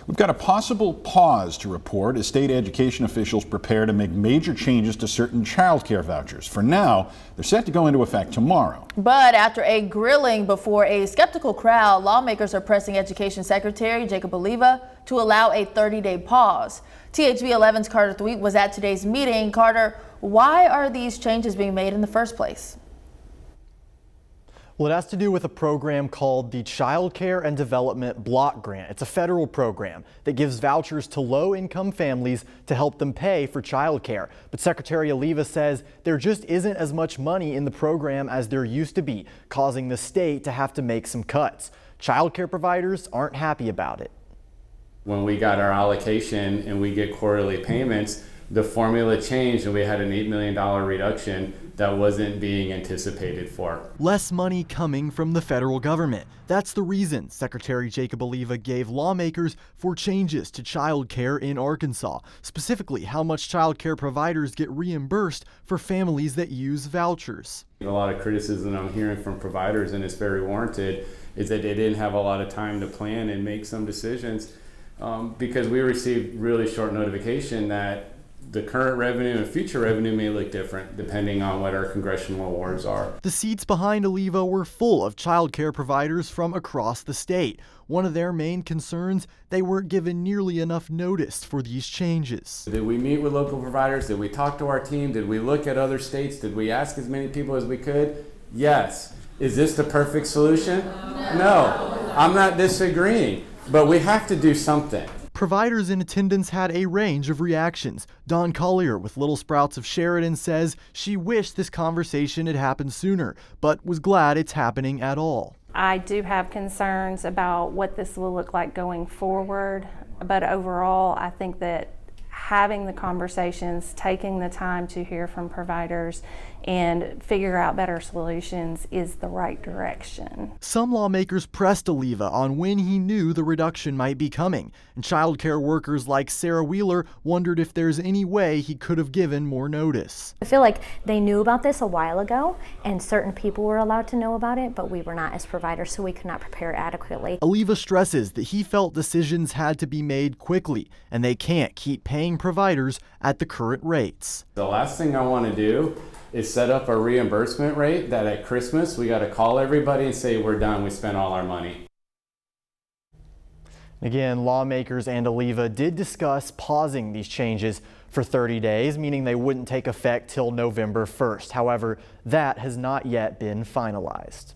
We've got a possible pause to report as state education officials prepare to make major changes to certain childcare vouchers. For now, they're set to go into effect tomorrow. But after a grilling before a skeptical crowd, lawmakers are pressing Education Secretary Jacob Oliva to allow a 30-day pause. THV 11's Carter Thweet was at today's meeting. Carter, why are these changes being made in the first place? Well, it has to do with a program called the Childcare and Development Block Grant. It's a federal program that gives vouchers to low-income families to help them pay for childcare. But Secretary Oliva says there just isn't as much money in the program as there used to be, causing the state to have to make some cuts. Childcare providers aren't happy about it. When we got our allocation and we get quarterly payments, the formula changed and we had an $8 million reduction that wasn't being anticipated for. Less money coming from the federal government. That's the reason Secretary Jacob Oliva gave lawmakers for changes to child care in Arkansas, specifically how much child care providers get reimbursed for families that use vouchers. A lot of criticism I'm hearing from providers, and it's very warranted, is that they didn't have a lot of time to plan and make some decisions because we received really short notification that the current revenue and future revenue may look different depending on what our congressional awards are. The seats behind Oliva were full of child care providers from across the state. One of their main concerns, they weren't given nearly enough notice for these changes. Did we meet with local providers? Did we talk to our team? Did we look at other states? Did we ask as many people as we could? Yes. Is this the perfect solution? No. I'm not disagreeing, but we have to do something. Providers in attendance had a range of reactions. Dawn Collier with Little Sprouts of Sheridan says she wished this conversation had happened sooner, but was glad it's happening at all. I do have concerns about what this will look like going forward, but overall I think that having the conversations, taking the time to hear from providers and figure out better solutions is the right direction. Some lawmakers pressed Oliva on when he knew the reduction might be coming, and child care workers like Sarah Wheeler wondered if there's any way he could have given more notice. I feel like they knew about this a while ago and certain people were allowed to know about it, but we were not as providers, so we could not prepare adequately. Oliva stresses that he felt decisions had to be made quickly and they can't keep paying providers at the current rates. The last thing I want to do is set up a reimbursement rate that at Christmas we got to call everybody and say we're done, we spent all our money. Again, lawmakers and Oliva did discuss pausing these changes for 30 days, meaning they wouldn't take effect till November 1st. However, that has not yet been finalized.